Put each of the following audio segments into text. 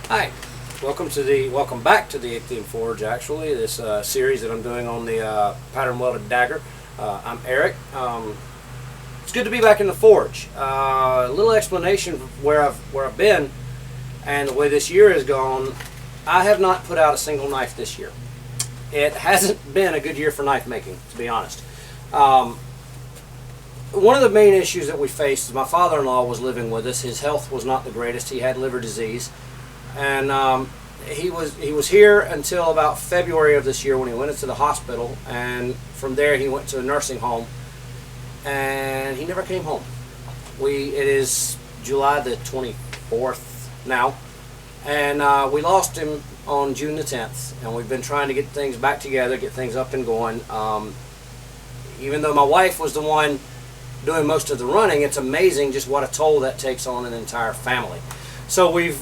Hi, welcome back to the Ichthyam Forge. Actually, this series that I'm doing on the pattern welded dagger. I'm Eric. It's good to be back in the forge. A little explanation of where I've been and the way this year has gone. I have not put out a single knife this year. It hasn't been a good year for knife making, to be honest. One of the main issues that we faced is my father-in-law was living with us. His health was not the greatest. He had liver disease. And he was here until about February of this year when he went into the hospital, and from there he went to a nursing home, and he never came home. It is July the 24th now, and we lost him on June the 10th, and we've been trying to get things back together, get things up and going. Even though my wife was the one doing most of the running, it's amazing just what a toll that takes on an entire family. So we've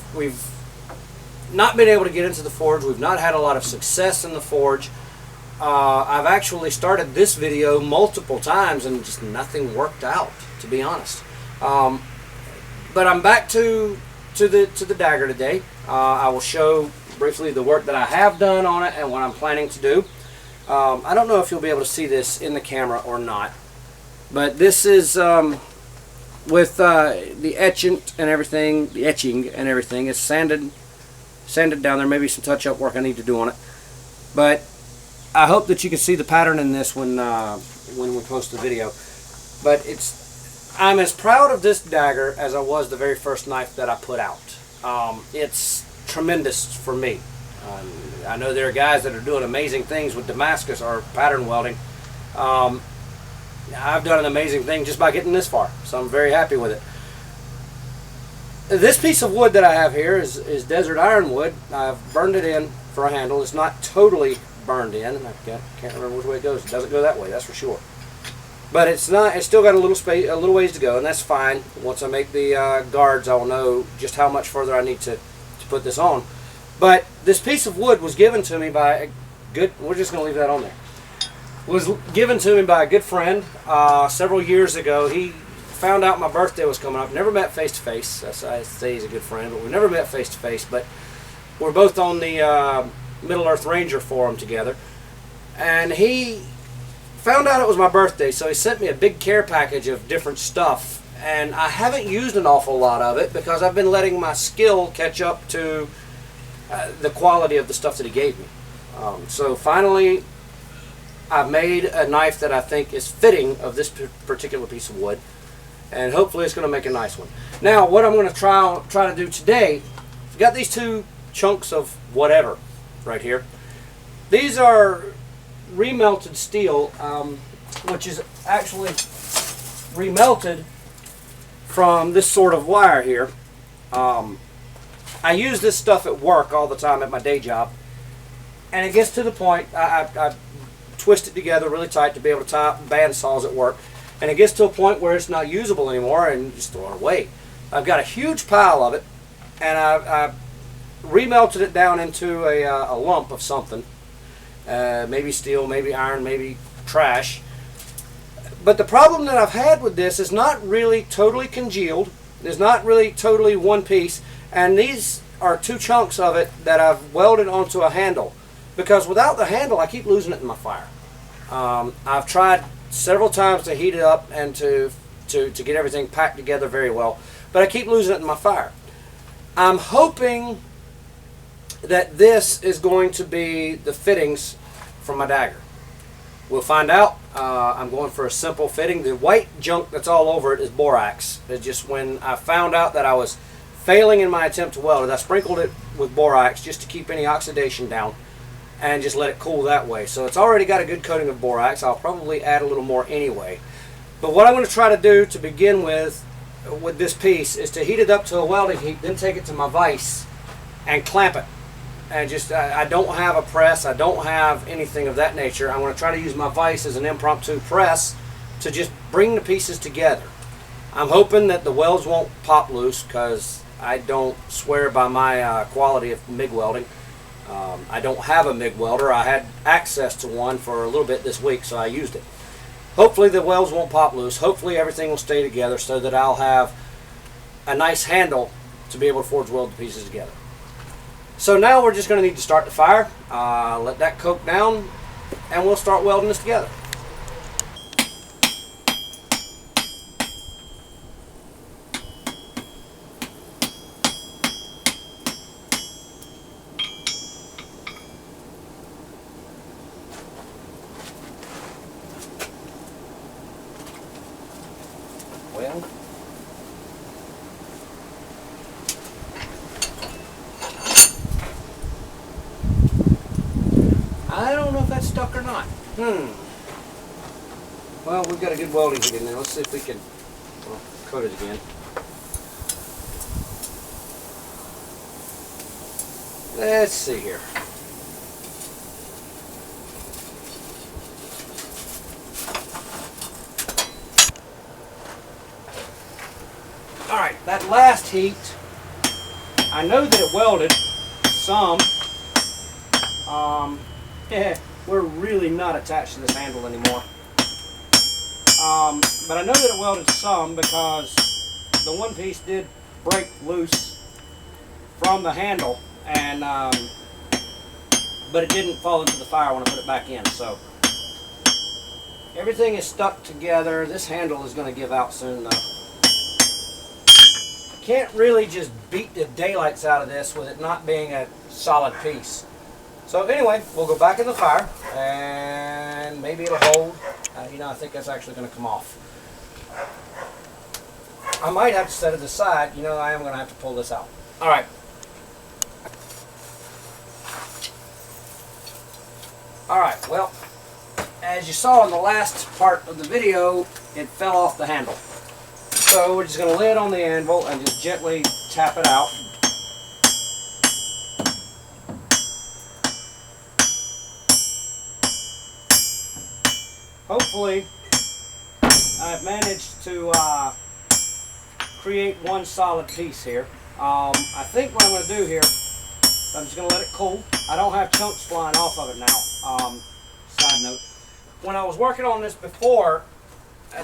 not been able to get into the forge. We've not had a lot of success in the forge. I've actually started this video multiple times and just nothing worked out, to be honest. But I'm back to the dagger today. I will show briefly the work that I have done on it and what I'm planning to do. I don't know if you'll be able to see this in the camera or not, but this is with the etching and everything. It's sanded down there. Maybe some touch-up work I need to do on it, but I hope that you can see the pattern in this when we post the video. But I'm as proud of this dagger as I was the very first knife that I put out. It's tremendous for me. I know there are guys that are doing amazing things with Damascus or pattern welding. I've done an amazing thing just by getting this far, so I'm very happy with it. This piece of wood that I have here is desert ironwood. I've burned it in for a handle. It's not totally burned in. I can't remember which way it goes. It doesn't go that way, that's for sure. But it's not. It's still got a little ways to go, and that's fine. Once I make the guards, I will know just how much further I need to put this on. But this piece of wood was given to me by a good. We're just going to leave that on there. Was given to me by a good friend several years ago. He found out my birthday was coming up. Never met face to face. That's why I say he's a good friend, but we never met face to face. But we're both on the Middle Earth Ranger forum together, and he found out it was my birthday, so he sent me a big care package of different stuff. And I haven't used an awful lot of it because I've been letting my skill catch up to the quality of the stuff that he gave me. So finally, I've made a knife that I think is fitting of this particular piece of wood. And hopefully it's going to make a nice one. Now, what I'm going to try to do today, I've got these two chunks of whatever right here. These are remelted steel, which is actually remelted from this sort of wire here. I use this stuff at work all the time at my day job, and it gets to the point, I twist it together really tight to be able to tie up band saws at work. And it gets to a point where it's not usable anymore and just throw it away. I've got a huge pile of it, and I've remelted it down into a lump of something. Maybe steel, maybe iron, maybe trash. But the problem that I've had with this is not really totally congealed. It's not really totally one piece. And these are two chunks of it that I've welded onto a handle. Because without the handle, I keep losing it in my fire. I've tried several times to heat it up and to get everything packed together very well, but I keep losing it in my fire. I'm hoping that this is going to be the fittings from my dagger. We'll find out. I'm going for a simple fitting. The white junk that's all over it is borax. It's just when I found out that I was failing in my attempt to weld it, I sprinkled it with borax just to keep any oxidation down and just let it cool that way. So it's already got a good coating of borax. I'll probably add a little more anyway. But what I'm going to try to do to begin with this piece is to heat it up to a welding heat, then take it to my vise and clamp it. And just, I don't have a press, I don't have anything of that nature. I'm going to try to use my vise as an impromptu press to just bring the pieces together. I'm hoping that the welds won't pop loose because I don't swear by my quality of MIG welding. I don't have a MIG welder. I had access to one for a little bit this week, so I used it. Hopefully the welds won't pop loose. Hopefully everything will stay together so that I'll have a nice handle to be able to forge weld the pieces together. So now we're just going to need to start the fire, let that cook down, and we'll start welding this together. Well, I don't know if that's stuck or not. Well, we've got a good welding heat in there. Let's see if we can coat it again. Let's see here. Alright, that last heat, I know that it welded some. We're really not attached to this handle anymore. But I know that it welded some because the one piece did break loose from the handle, and but it didn't fall into the fire when I put it back in. So everything is stuck together. This handle is going to give out soon, though. Can't really just beat the daylights out of this with it not being a solid piece. So anyway, we'll go back in the fire, and maybe it'll hold. You know, I think that's actually going to come off. I might have to set it aside. You know, I am going to have to pull this out. All right. All right, well, as you saw in the last part of the video, it fell off the handle. So we're just going to lay it on the anvil and just gently tap it out. Hopefully, I've managed to create one solid piece here. I think what I'm going to do here, I'm just going to let it cool. I don't have chunks flying off of it now. Side note, when I was working on this before,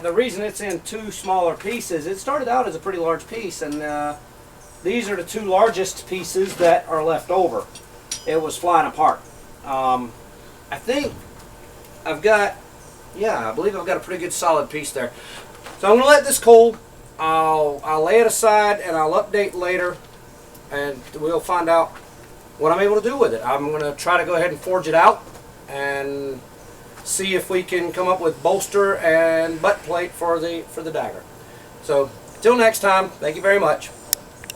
the reason it's in two smaller pieces, it started out as a pretty large piece, and these are the two largest pieces that are left over. It was flying apart. I think I've got, I believe I've got a pretty good solid piece there. So I'm going to let this cool. I'll lay it aside and I'll update later, and we'll find out what I'm able to do with it. I'm going to try to go ahead and forge it out and see if we can come up with bolster and butt plate for the dagger. So until next time, thank you very much.